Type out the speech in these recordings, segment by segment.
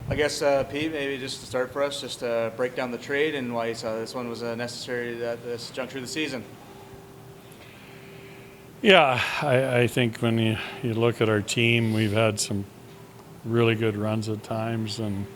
I guess, Pete, maybe just to start for us, just break down the trade and why you saw this one was necessary at this juncture of the season. Yeah, I think when you look at our team, we've had some really good runs at times, and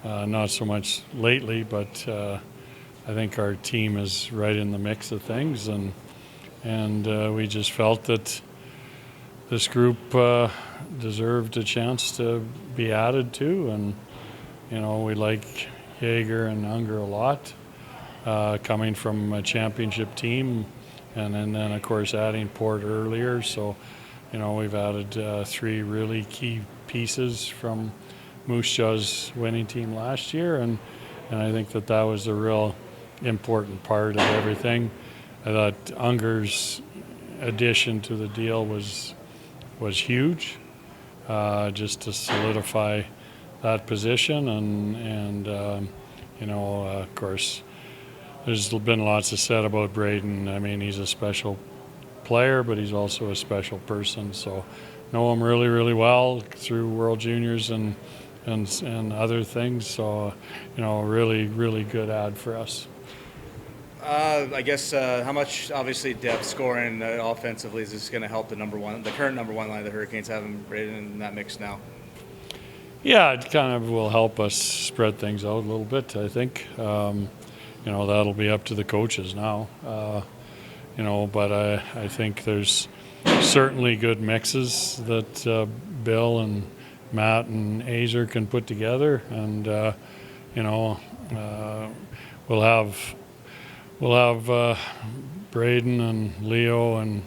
not so much lately, but I think our team is right in the mix of things, and we just felt that this group deserved a chance to be added to, and we like Yager and Unger a lot, coming from a championship team, and then of course adding Port earlier. So we've added 3 really key pieces from Moose Jaw's winning team last year, and I think that was a real important part of everything. I thought Unger's addition to the deal was huge, just to solidify that position, and of course there's been lots of said about Brayden. I mean, he's a special player, but he's also a special person. So know him really, really well through World Juniors and other things. So really, really good ad for us. I guess how much, obviously, depth scoring offensively is this going to help the current number one line the Hurricanes have Brayden in that mix now? Yeah, it kind of will help us spread things out a little bit, I think. That'll be up to the coaches now. But I think there's certainly good mixes that Bill and Matt and Azer can put together, and we'll have Brayden and Leo and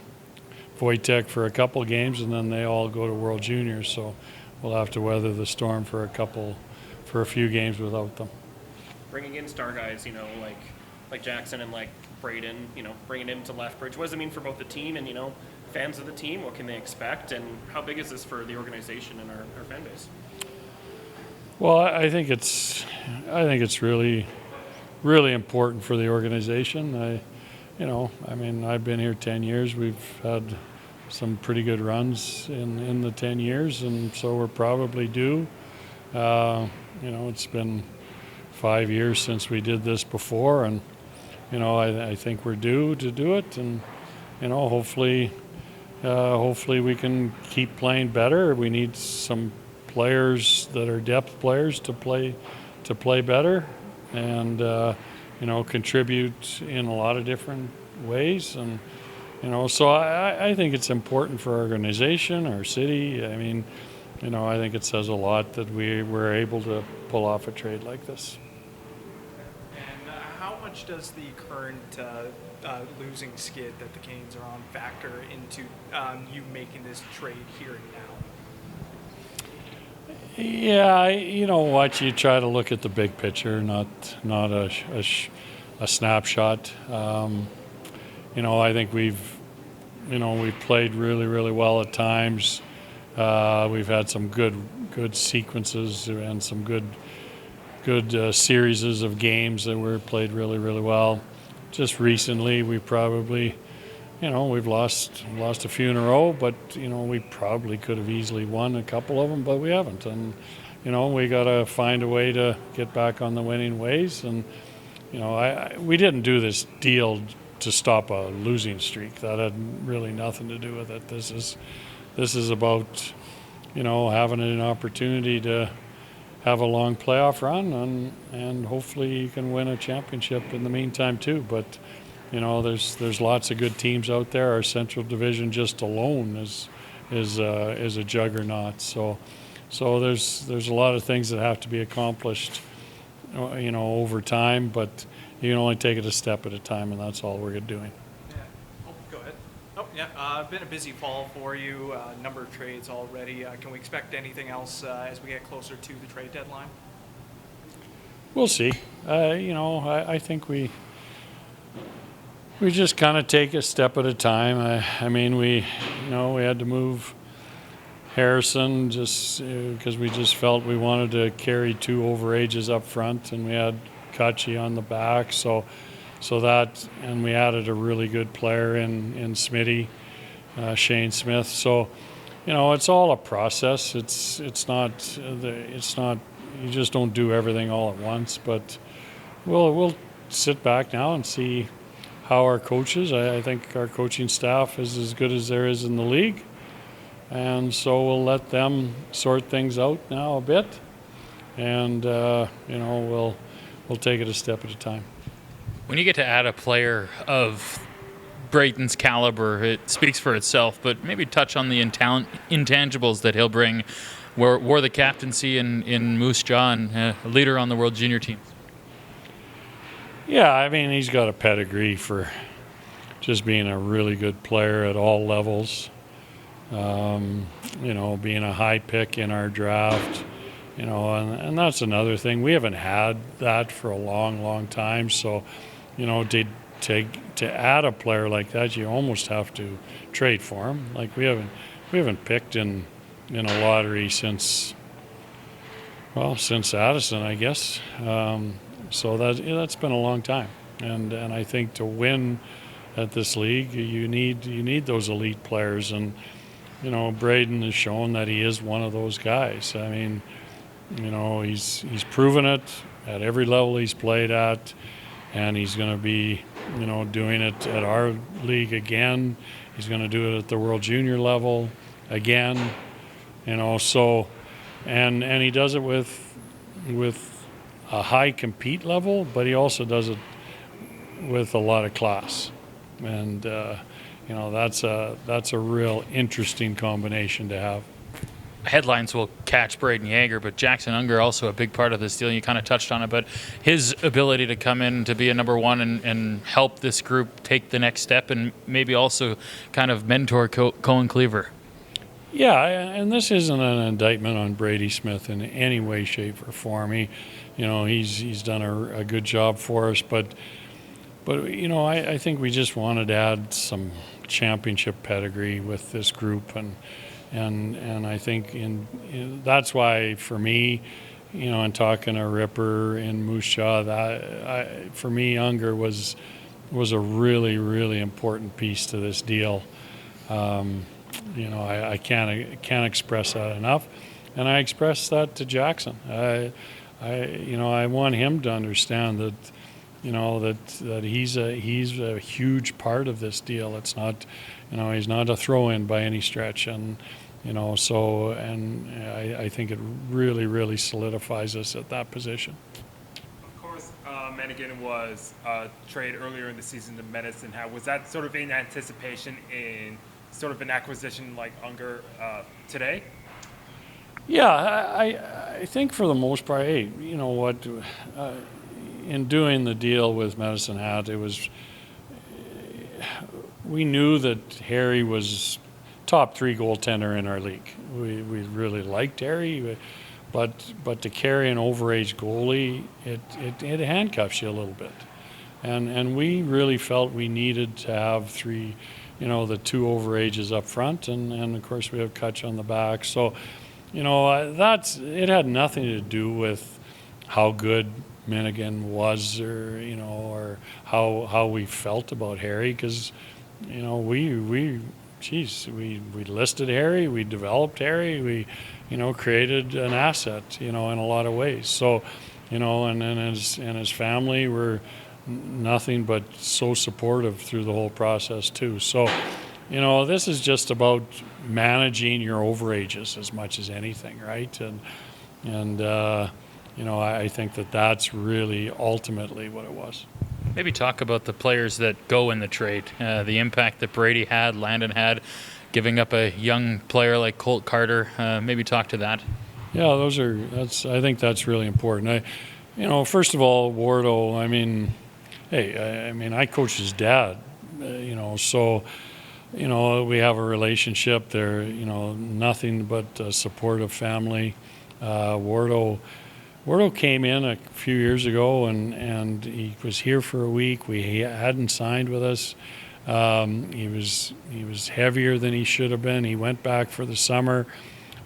Wojtek for a couple games, and then they all go to World Juniors. So we'll have to weather the storm for a few games without them. Bringing in star guys, like Jackson and like Brayden, bringing him to Lethbridge. What does it mean for both the team and fans of the team? What can they expect, and how big is this for the organization and our fan base? Well, I think it's really, really important for the organization. I've been here 10 years. We've had some pretty good runs in the 10 years, and so we're probably due. It's been 5 years since we did this before, and I think we're due to do it, and hopefully we can keep playing better. We need some players that are depth players to play better, and contribute in a lot of different ways, and so I think it's important for our organization, our city. I mean, I think it says a lot that we were able to pull off a trade like this. And how much does the current losing skid that the Canes are on factor into you making this trade here and now? Yeah, you try to look at the big picture, not a snapshot. I think we've played really, really well at times. We've had some good sequences and some good series of games that were played really, really well. Just recently, we probably, we've lost a few in a row, but we probably could have easily won a couple of them, but we haven't. And we got to find a way to get back on the winning ways. And we didn't do this deal to stop a losing streak. That had really nothing to do with it. This is about having an opportunity to have a long playoff run, and hopefully you can win a championship in the meantime too. But there's lots of good teams out there. Our Central Division just alone is a juggernaut. So there's a lot of things that have to be accomplished over time, but you can only take it a step at a time, and that's all we're doing. Yeah. Oh, go ahead. Oh, yeah. Been a busy fall for you. Number of trades already. Can we expect anything else as we get closer to the trade deadline? We'll see. I think we just kind of take a step at a time. We had to move Harrison just because we just felt we wanted to carry 2 overages up front, and we had Kutchy on the back. So that, and we added a really good player in Smitty, Shane Smith. So, it's all a process. It's not don't do everything all at once. But we'll sit back now and see how our coaches. I think our coaching staff is as good as there is in the league, and so we'll let them sort things out now a bit, and we'll take it a step at a time. When you get to add a player of Brayden's caliber, it speaks for itself, but maybe touch on the intangibles that he'll bring. Wore the captaincy in Moose Jaw and a leader on the World Junior team. Yeah, I mean, he's got a pedigree for just being a really good player at all levels. Being a high pick in our draft, and that's another thing. We haven't had that for a long, long time. So, to add a player like that, you almost have to trade for him. Like we haven't picked in a lottery since Addison, I guess. So that's been a long time, and I think to win at this league, you need those elite players, and Brayden has shown that he is one of those guys. I mean, he's proven it at every level he's played at, and he's going to be doing it at our league again. He's going to do it at the World Junior level again. So and he does it with a high compete level, but he also does it with a lot of class, and that's a real interesting combination to have. Headlines will catch Brayden Yager, but Jackson Unger also a big part of this deal. You kind of touched on it, but his ability to come in to be a number one and help this group take the next step, and maybe also kind of mentor Cohen Cleaver. Yeah, and this isn't an indictment on Brady Smith in any way, shape, or form. He's done a good job for us, but I think we just wanted to add some championship pedigree with this group, and I think that's why for me, and talking to Ripper in Moose Jaw, for me Unger was a really, really important piece to this deal. I can't express that enough, and I expressed that to Jackson. I want him to understand that, that he's a huge part of this deal. It's not, he's not a throw-in by any stretch, and I think it really, really solidifies us at that position. Of course, Manigan was traded earlier in the season to Medicine Hat. Was that sort of in anticipation in sort of an acquisition like Unger today? Yeah, I think for the most part, hey, you know what, in doing the deal with Medicine Hat, we knew that Harry was top 3 goaltender in our league. We really liked Harry, but to carry an overage goalie, it handcuffs you a little bit, and we really felt we needed to have 3. The 2 overages up front, and of course we have Kutch on the back. So, it had nothing to do with how good Minigan was, or how we felt about Harry, because, we listed Harry, we developed Harry, we, created an asset, in a lot of ways. So, and his family were nothing but so supportive through the whole process too. So, this is just about managing your overages as much as anything, right? And I think that's really ultimately what it was. Maybe talk about the players that go in the trade, the impact that Brady had, Landon had, giving up a young player like Colt Carter. Maybe talk to that. Yeah, I think that's really important. First of all, Wardo, I coached his dad, so, we have a relationship there, nothing but a supportive family. Wardo came in a few years ago, and he was here for a week. He hadn't signed with us. He was heavier than he should have been. He went back for the summer,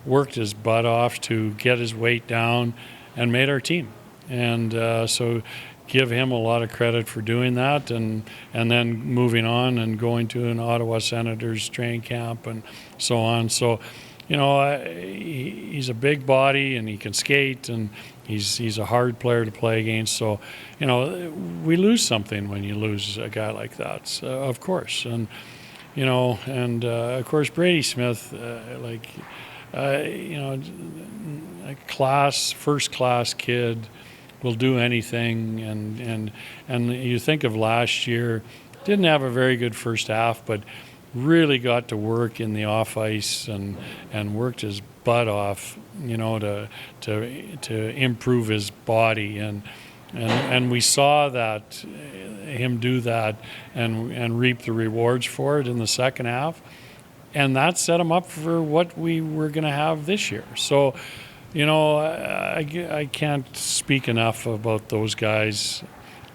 worked his butt off to get his weight down, and made our team. And so give him a lot of credit for doing that, and then moving on and going to an Ottawa Senators training camp and so on. So, he's a big body and he can skate, and He's a hard player to play against. So, we lose something when you lose a guy like that, so, of course. And of course Brady Smith, a first class kid, will do anything. And you think of last year, didn't have a very good first half, but really got to work in the off ice and worked his butt off, to improve his body, and we saw that him do that and reap the rewards for it in the second half, and that set him up for what we were going to have this year. So, I can't speak enough about those guys.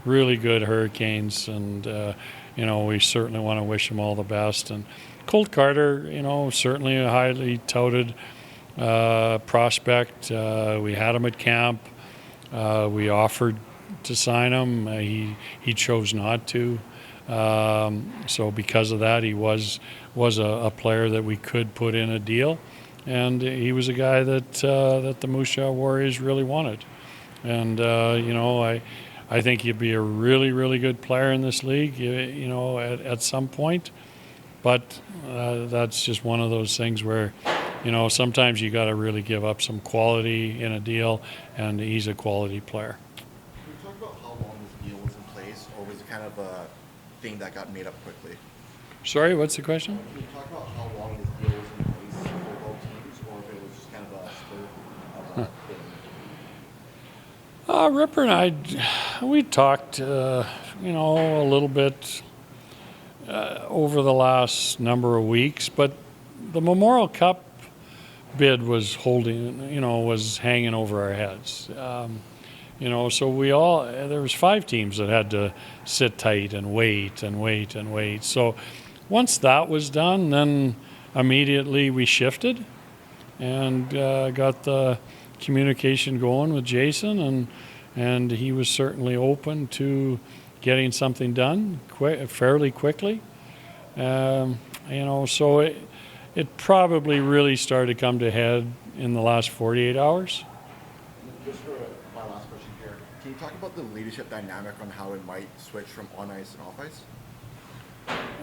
Really good Hurricanes, and we certainly want to wish them all the best. And Colt Carter, certainly a highly touted prospect. We had him at camp. We offered to sign him. He chose not to. So because of that, he was a player that we could put in a deal, and he was a guy that the Moose Jaw Warriors really wanted. And I think he'd be a really, really good player in this league, at some point. But that's just one of those things where, sometimes you got to really give up some quality in a deal, and he's a quality player. Can you talk about how long this deal was in place, or was it kind of a thing that got made up quickly? Sorry, what's the question? Can you talk about how long this deal was in place for both teams, or if it was just kind of a spur of a thing? Ripper and we talked, a little bit over the last number of weeks, but the Memorial Cup bid was was hanging over our heads. So there was 5 teams that had to sit tight and wait and wait and wait. So once that was done, then immediately we shifted and got the communication going with Jason, and he was certainly open to getting something done fairly quickly. So it probably really started to come to head in the last 48 hours. Just for my last question here, can you talk about the leadership dynamic on how it might switch from on ice and off ice?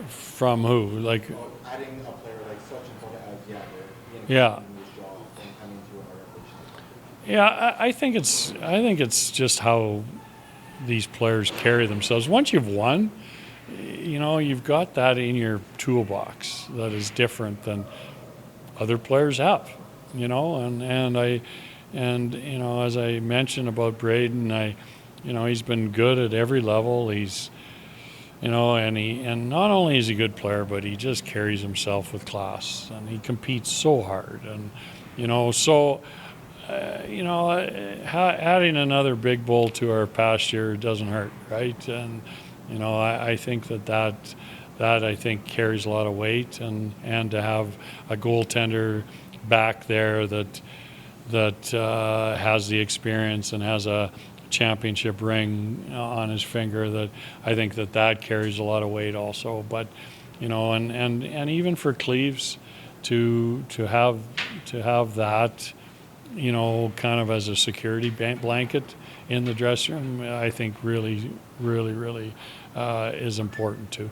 From who? Like, Adding a player like such important as Yager, yeah. and coming to an organization. Yeah, I think it's just how these players carry themselves. Once you've won, you've got that in your toolbox that is different than other players have. As I mentioned about Brayden, he's been good at every level. He's and not only is he a good player, but he just carries himself with class, and he competes so hard, and adding another big bull to our past year doesn't hurt, right? And I think that I think carries a lot of weight, and to have a goaltender back there that has the experience and has a championship ring on his finger, that I think that carries a lot of weight also. But and even for Cleves to have that, kind of as a security blanket in the dressing room, I think really, really, really is important too.